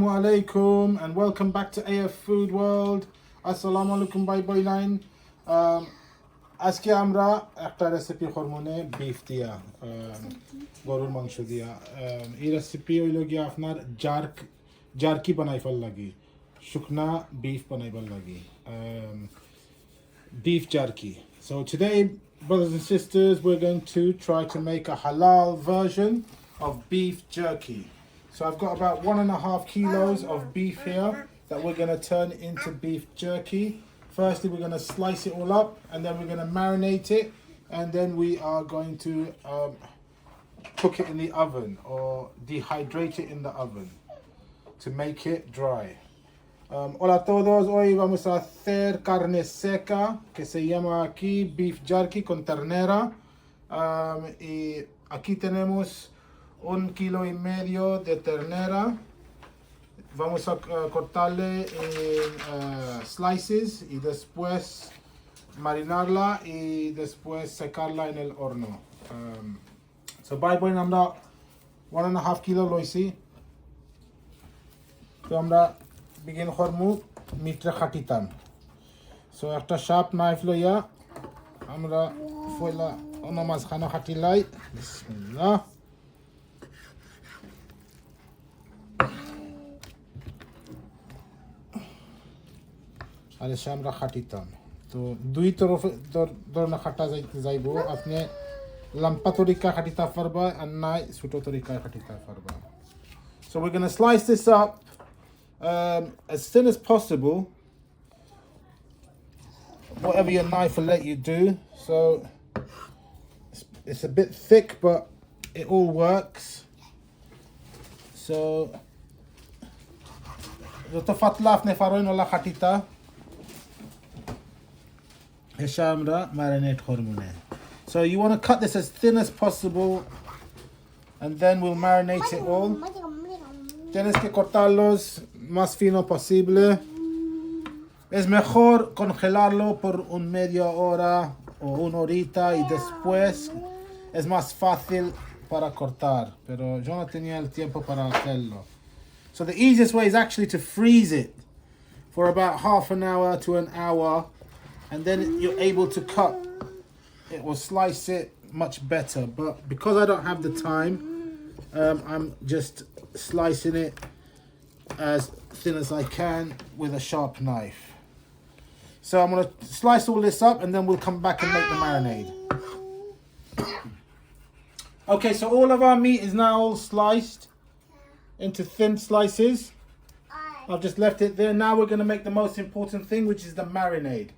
Assalamu alaikum and welcome back to AF Food World. Assalamu alaikum bye bye nine. আজকে আমরা একটা recipe করবনে beef দিয়া গরুর মাংস দিয়া এই রেসিপি হইল গিয়া আপনার জার্কি বানাইবার লাগি শুকনা beef বানাইবার লাগি beef jerky. So today, brothers and sisters, we're going to try to make a halal version of beef jerky. So I've got about 1.5 kilos of beef here that we're going to turn into beef jerky. Firstly, we're going to slice it all up and then we're going to marinate it and then we are going to cook it in the oven or dehydrate it in the oven to make it dry. Hola a todos, hoy vamos a hacer carne seca que se llama aquí beef jerky con ternera y aquí tenemos 1,5 kilos de ternera. Vamos a cortarle en slices y después marinarla y después secarla en el horno. So by boy আমরা 1.5 kilo লইছি তো আমরা begin করমু মিটরে খাটিতাম so একটা sharp knife লইয়া আমরা ফয়লা নামাজ খানা খাটিলাই বিসমিল্লাহ আরে আমরা খাটিতাম তো দুই তরফে ধরনা খাটা যাইবো আপনি লম্বা তরিকা খাটিতা পারবা আর নাই ছোট তরিকা খাটিতা পারবা so we're going to slice this up as thin as possible, whatever your knife will let you do. So it's a bit thick, but it all works. So যত পাতলা আপনি পারেন ওলা খাটিতা এসা আমরা ম্যারিনেট করব না. So you want to cut this as thin as possible and then we'll marinate it all. Tienes que cortarlos más fino posible. Es mejor congelarlo por media hora o una horita y después es más fácil para cortar. Pero yo no tenía el tiempo para hacerlo. So the easiest way is actually to freeze it for about half an hour to an hour and then you're able to cut. It will slice it much better. But because I don't have the time, I'm just slicing it as thin as I can with a sharp knife. So I'm going to slice all this up and then we'll come back and make the marinade. Okay, so all of our meat is now all sliced into thin slices. I've just left it there. Now we're going to make the most important thing, which is the marinade.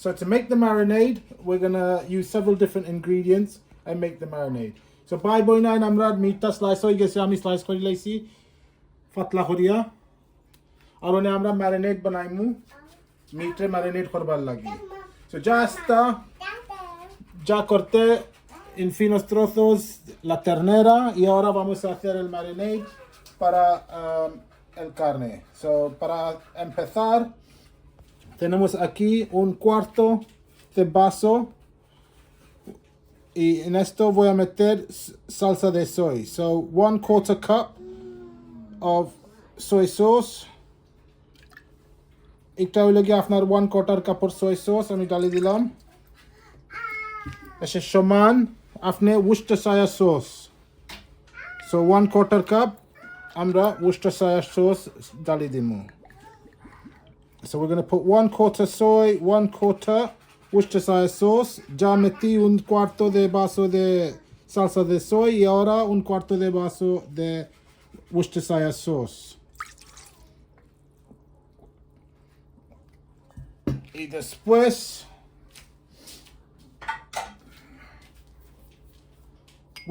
So to make the marinade, we're going to use several different ingredients and make the marinade. So by boy nine amrad meatটা slice হয়ে গেছে আমি slice করে লাইছি পাতলা করিয়া আর one আমরা marinate বানাইমু মিটে marinate করবার লাগি so ya está ya corté en finos trozos la ternera y ahora vamos a hacer el marinade para el carne. So para empezar tenemos aquí 1/4 de vaso y en esto voy a meter salsa de soy. So 1/4 cup of soy sauce. একটা হইলো কি আপনার 1/4 কাপের soy sauce আমি ঢালি দিলাম এসে সমান আপনি Worcestershire sauce. So 1/4 cup আমরা Worcestershire sauce ঢালি দিমু. So we're going to put 1/4 soy, 1/4 Worcestershire sauce. Ya metí 1/4 de vaso de salsa de soy y ahora 1/4 de vaso de Worcestershire sauce. Y después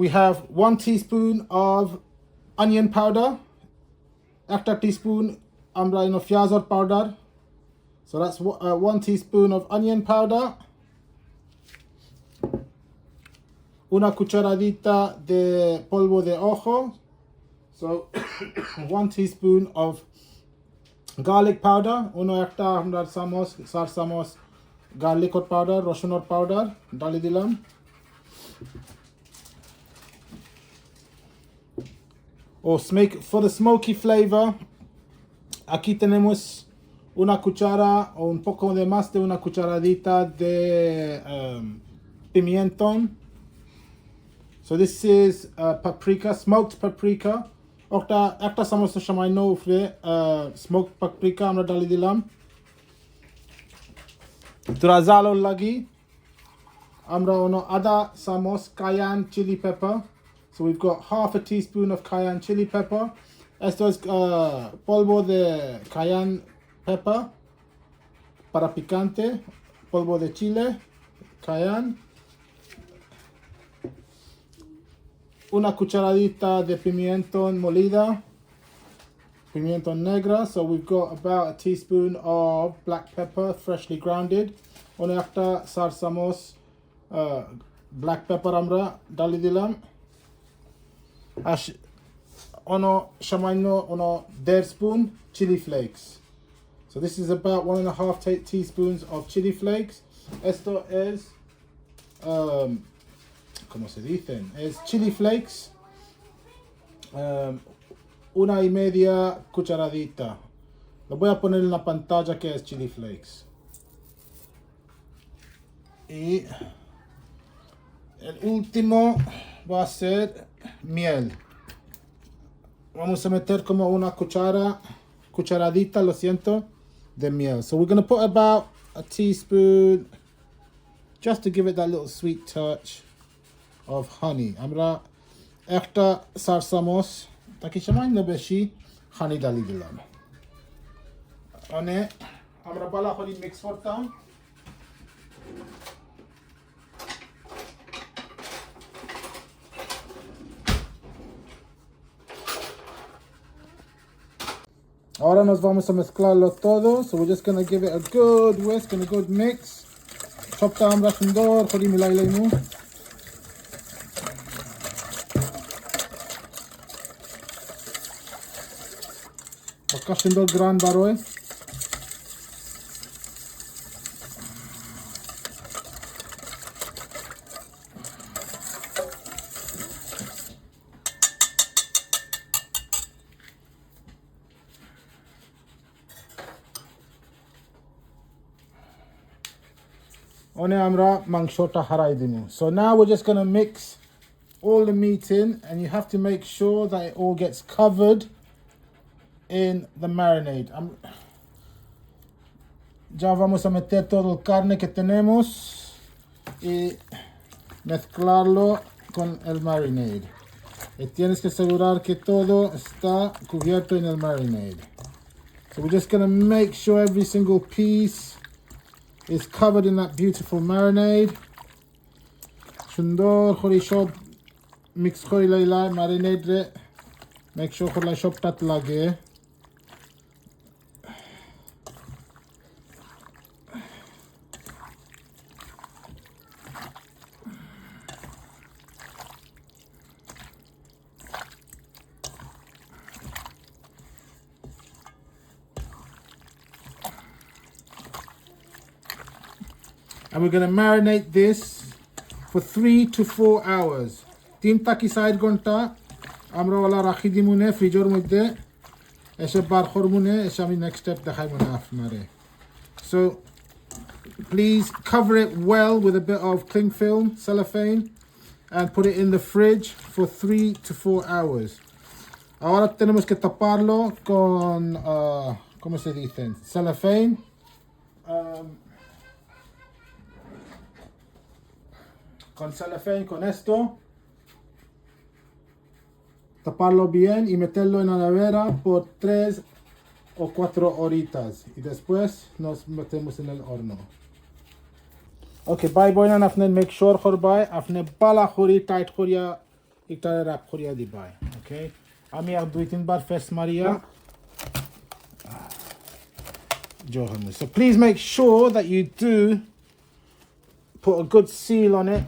we have 1 teaspoon of onion powder, একটা teaspoon আমরা ফিয়াজর powder. So that's 1 teaspoon of onion powder, una cucharadita de polvo de ojo, so 1 teaspoon of garlic powder, uno একটা আমরা চামচ garlic powder, রসুনের powder ঢালি দিলাম. Or for the smoky flavor, aquí tenemos una cuchara o un poco de más de una cucharadita de pimiento. So this is paprika, smoked paprika. একটা চামচ সামান্য উপরে smoked paprika আমরা ঢালি দিলাম। তোরা জালর লাগি আমরা ono আধা চামচ cayenne chili pepper. So we've got half a teaspoon of cayenne chili pepper. Esto es polvo de cayenne pepper para picante, polvo de chile, cayenne. Una cucharadita de pimiento molida, pimiento negra. So we've got about a teaspoon of black pepper, freshly grounded. One একটা চার চামচ black pepper আমরা ঢালি দিলাম। আর ono সামান্য ono 1.5 spoon chili flakes. So this is about 1.5 teaspoons of chili flakes. Esto es ¿cómo se dicen? Es chili flakes, 1.5 cucharadita. Lo voy a poner en la pantalla que es chili flakes. Y el último va a ser miel. Vamos a meter como una cucharadita, lo siento, de miel. So we're going to put about a teaspoon just to give it that little sweet touch of honey. আমরা একটা চার চামচ তাকে সামান্য বেশি হানি ডালি দিলাম। মানে আমরা ভালো করে মিক্স করতাম। Ahora nos vamos a mezclarlo todo. So we're just going to give it a good whisk and a good mix. Chopta আমরা সুন্দর করে মিলাই লইমু। Baka সুন্দর গ্রান বারোয়। One আমরা মাংসটা হারাই দিমু। So now we're just going to mix all the meat in, and you have to make sure that it all gets covered in the marinade. Ya vamos a meter todo el carne que tenemos y mezclarlo con el marinade. Y tienes que asegurar que todo está cubierto en el marinade. So we're just going to make sure every single piece is covered in that beautiful marinade. সুন্দর করে সব mix করে লইলা marinade রে make sure করে সবটা লাগে। And we're going to marinate this for 3 to 4 hours. 3 থেকে 4 ঘন্টা আমরা ওলা রাখি দিমুনে ফ্রিজের মধ্যে এসে বার করমুনে এসে আমি নেক্সট স্টেপ দেখাইবো না আপনারে। So please cover it well with a bit of cling film, cellophane, and put it in the fridge for 3 to 4 hours. Ahora tenemos que taparlo con ¿cómo se dice? Cellophane. Con cellophane, con esto, taparlo bien y meterlo en la nevera por 3 o 4 horitas y después nos metemos en el horno. Okay, bye boy, and after make sure khorbai afne bala khori tight khoria ekta wrap khoria di bye. Okay, ami ak 2-3 bar fest maria Johan. So please make sure that you do put a good seal on it,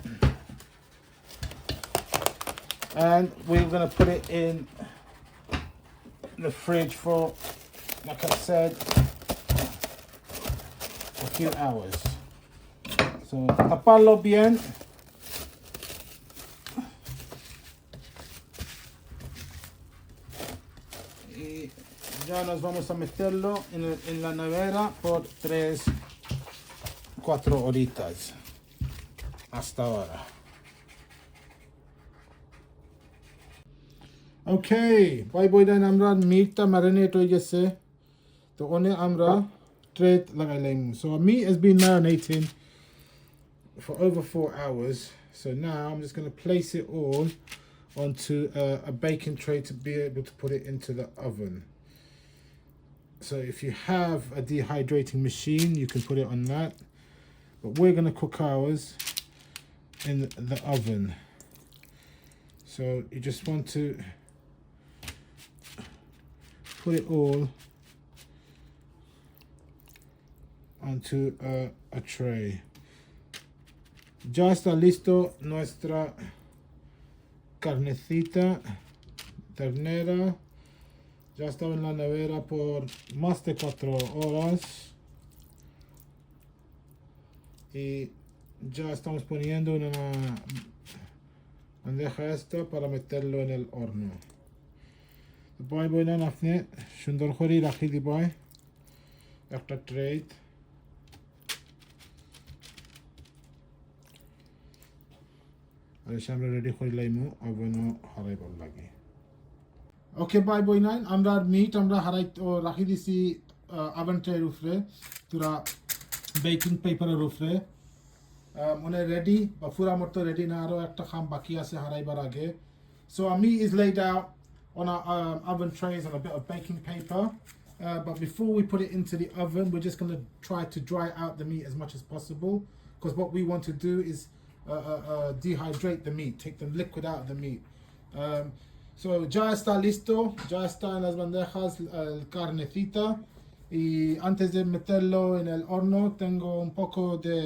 and we're going to put it in the fridge for, like I said, a few hours. So taparlo bien. Y Ya nos vamos a meterlo en la nevera por 3, 4 horitas. Hasta ahora. Okay, bye boy dan আমরা meatটা marinate হয়ে গেছে তো one আমরা tray লাগাইলাম so meat has been marinating for over 4 hours so now I'm just going to place it all onto a baking tray to be able to put it into the oven. So if you have a dehydrating machine you can put it on that, but we're going to cook ours in the oven. So you just want to put it all onto a tray. Ya está listo nuestra carnecita ternera. Ya estaba en la nevera por más de 4 horas. Y ya estamos poniendo en una bandeja esta para meterlo en el horno. Boy boy না আপনি সুন্দর করে রাখি দিবই একটা tray আর আমরা ready করে লাইমু ওভেনও হারাইবার লাগে ওকে বাই বই নাইন আমরা মিট আমরা হারাই রাখি দিছি ওভেন ট্রের উপরে পুরা বেকিং পেপারের উপরে মানে রেডি বা পুরা মতো রেডি না আরো একটা খাম বাকি আছে হারাইবার আগে so our meat is laid out on our oven trays and a bit of baking paper, but before we put it into the oven we're just going to try to dry out the meat as much as possible, because what we want to do is dehydrate the meat, take the liquid out of the meat. So ya está listo, ya está en las bandejas el carnecita, y antes de meterlo en el horno tengo un poco de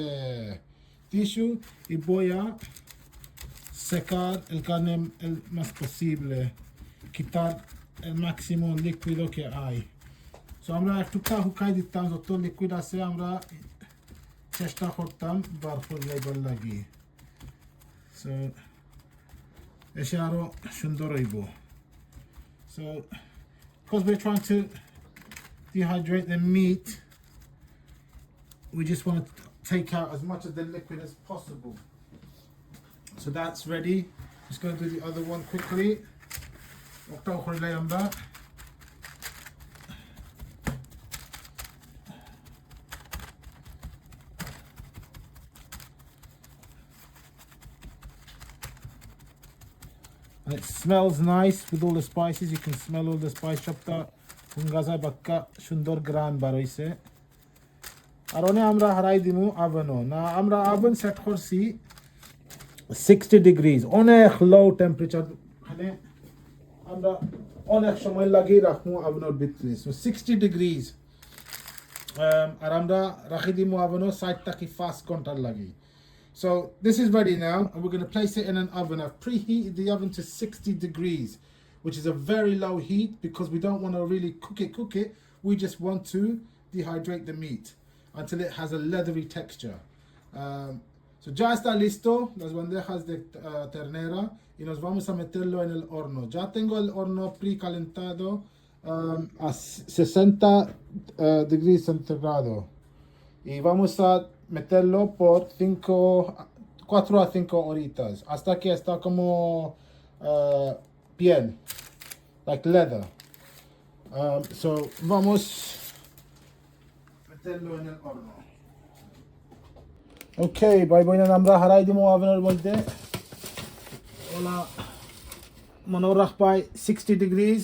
tissue y voy a secar el carne el más posible, quitar el máximo líquido que hay. So আমরা একটুটা হুকাই দিতাম, যত liquid আছে আমরা চেষ্টা করতাম বার করে লাইবার লাগি, so এসে আরো সুন্দর হইব. So because we're trying to dehydrate the meat, we just want to take out as much of the liquid as possible. So that's ready. Just going to do the other one quickly. And it smells nice with all the spices. You can smell all the spice chopped up. Fungaza bakka shundor gran baroise. Arone amra harai dimu oveno. Na amra oven set korsi 60 degrees. Onek low temperature. Hane আমরা অনেক সময় লাগিয়ে রাখবো ওভেনের ভিতরে, so 60 degrees, আর আমরা রাখি দিমু ওভেনও 60 থেকে 5 ঘন্টা লাগি. So this is ready now and we're going to place it in an oven. I've preheated the oven to 60 degrees, which is a very low heat because we don't want to really cook it. We just want to dehydrate the meat until it has a leathery texture. So ya está listo las bandejas de ternera y nos vamos a meterlo en el horno. Ya tengo el horno precalentado a 60 degrees centígrados y vamos a meterlo por 4 a 5 horitas hasta que está como piel, like leather. So vamos a meterlo en el horno. Okay, bye bye na আমরা হারাই দিমু ওভেনের মধ্যে OLA মনে রাখবাই 60 degrees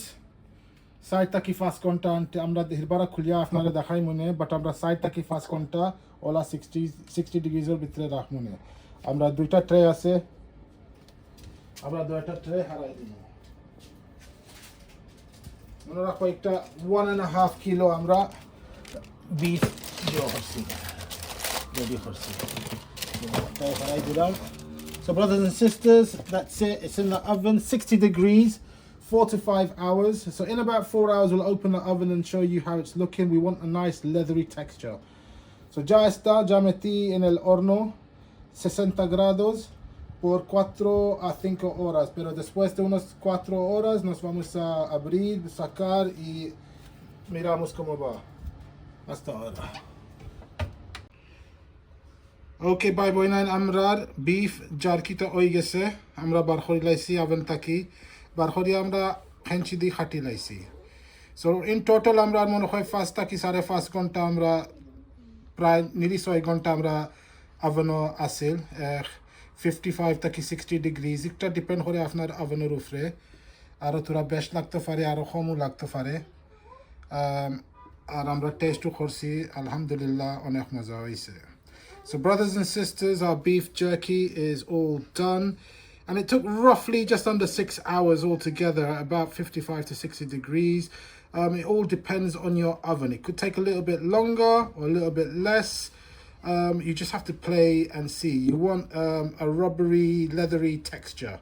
60 থেকে 5 ঘন্টা আমরা হিরবারা খুলিয়া আপনারা দেখাই মনে, বাট আমরা 60 থেকে 5 ঘন্টা ওলা 60 degrees এর ভিতরে রাখ মনে. আমরা দুইটা ট্রে আছে, আমরা দুইটা ট্রে হারাই দিমু মনে রাখবাই একটা 1.5 কিলো আমরা বিফ দিও করছি ready for so brothers and sisters, that's it. It's in the oven 60 degrees 4 to 5 hours. So in about 4 hours we'll open the oven and show you how it's looking. We want a nice leathery texture. So ya está, ya metí en el horno 60 grados por 4 a 5 horas, pero después de unas 4 horas nos vamos a abrir, sacar y miramos cómo va. Hasta ahora. Okay, bye boy nine amrar beef jerky to oy gese amra bar khori laisi oven taki bar khori amra khenchi di khati laisi. So in total amra mone hoy 5 taki 5.5 ঘন্টা আমরা প্রায় নিরি 6 ঘন্টা আমরা ওভেনও আসিল 55 থেকে 60 degree এটা depend করে আপনার ওভেনের উপরে আরো তোরা বেশ লাগতে পারে আরো কমও লাগতে পারে আর আমরা টেস্টও করছি আলহামদুলিল্লাহ অনেক মজা হয়েছে. So brothers and sisters, our beef jerky is all done and it took roughly just under 6 hours altogether, about 55 to 60 degrees. It all depends on your oven. It could take a little bit longer or a little bit less. You just have to play and see. You want a rubbery, leathery texture.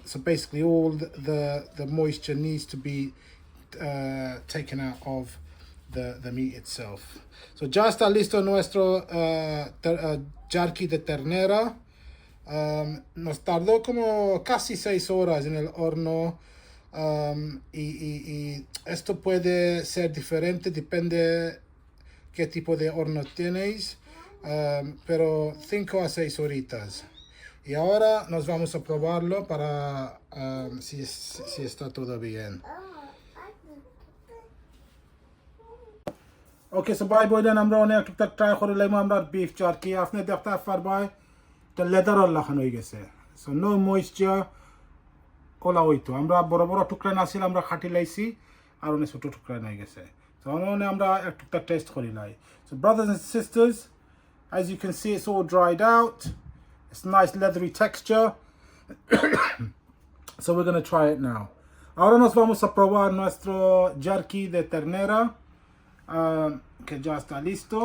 So basically all the moisture needs to be taken out of the meat itself. So ya está listo nuestro jerky de ternera. Nos tardó como casi 6 horas en el horno. Y esto puede ser diferente, depende qué tipo de horno tenéis, pero 5 a 6 horitas. Y ahora nos vamos a probarlo para si está todo bien. Okay, so bye boy then আমরা অনেক টুকটাক try করে lime আমরা beef jerky আপনি দেখতে পারবেন এটা leather লাগানো হয়ে গেছে. So no moisture কলা হইতো আমরা বড় বড় টুকরা নাছিল আমরা খাটি লাইছি আর অনেক ছোট টুকরা নাই গেছে. So আমরা এক টুকটাক টেস্ট করি লাই. So brothers and sisters, as you can see it's all dried out. It's nice leathery texture. So we're going to try it now. Ahora nos vamos a probar nuestro jerky de ternera que ya está listo.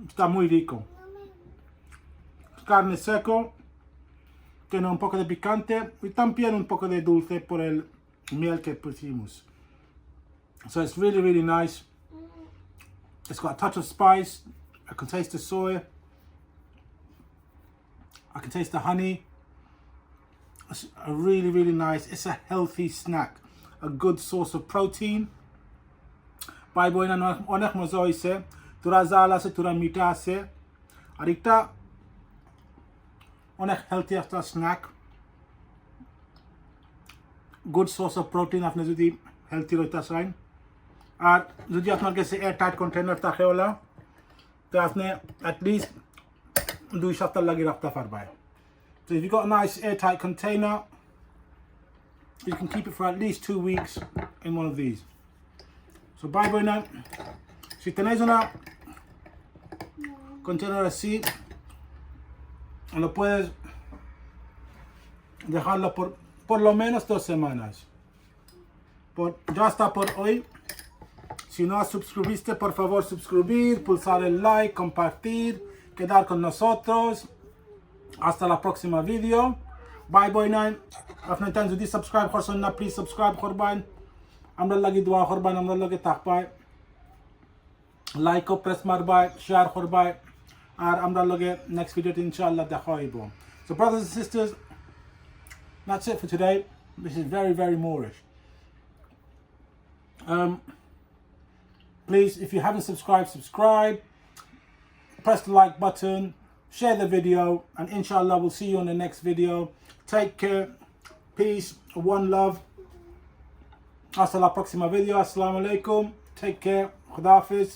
Está muy rico. Carne seco, tiene un poco de picante y también un poco de dulce por el miel que pusimos. So it's really, really nice. It's got a touch of spice. I can taste the soy. I can taste the honey. It's a really, really nice. It's a healthy snack. A good source of protein. Bye boy na অনেক মজা হইছে. তোরা জাল আছে তোরা মিঠা আছে আর এটা অনেক হেলথি একটা snack good source of protein আপনি যদি হেলথি রইতে চান আর যদি আপনার কাছে এয়ার টাইট কন্টেনার থাকে ওলা তো আপনি অ্যাটলিস্ট 2 সপ্তাহ লাগিয়ে রাখতে পারবেন. So if you've got a nice airtight container you can keep it for at least 2 weeks in one of these. So bye boy now. Si tenéis una contenedor así, lo puedes dejarlo por lo menos 2 semanas. Ya está por hoy. Si no suscribiste, por favor suscribir, pulsar el like, compartir, quedar con nosotros. Hasta la próxima video. Bye boy nine. After time যদি subscribe করছেন না please subscribe করবেন. আমরা লাগি দোয়া করবেন আমরা লগে থাকবাই. লাইক ও প্রেস মারবাই, শেয়ার করবাই আর আমরা লগে নেক্সট ভিডিওতে ইনশাআল্লাহ দেখা হইব. So brothers and sisters, that's it for today. This is very, very Moorish. Please, if you haven't subscribed, subscribe. Press the like button. Share the video. And inshallah, we'll see you on the next video. Take care. Peace. One love. Hasta la próxima video. Assalamu alaikum. Take care. Khuda Hafiz.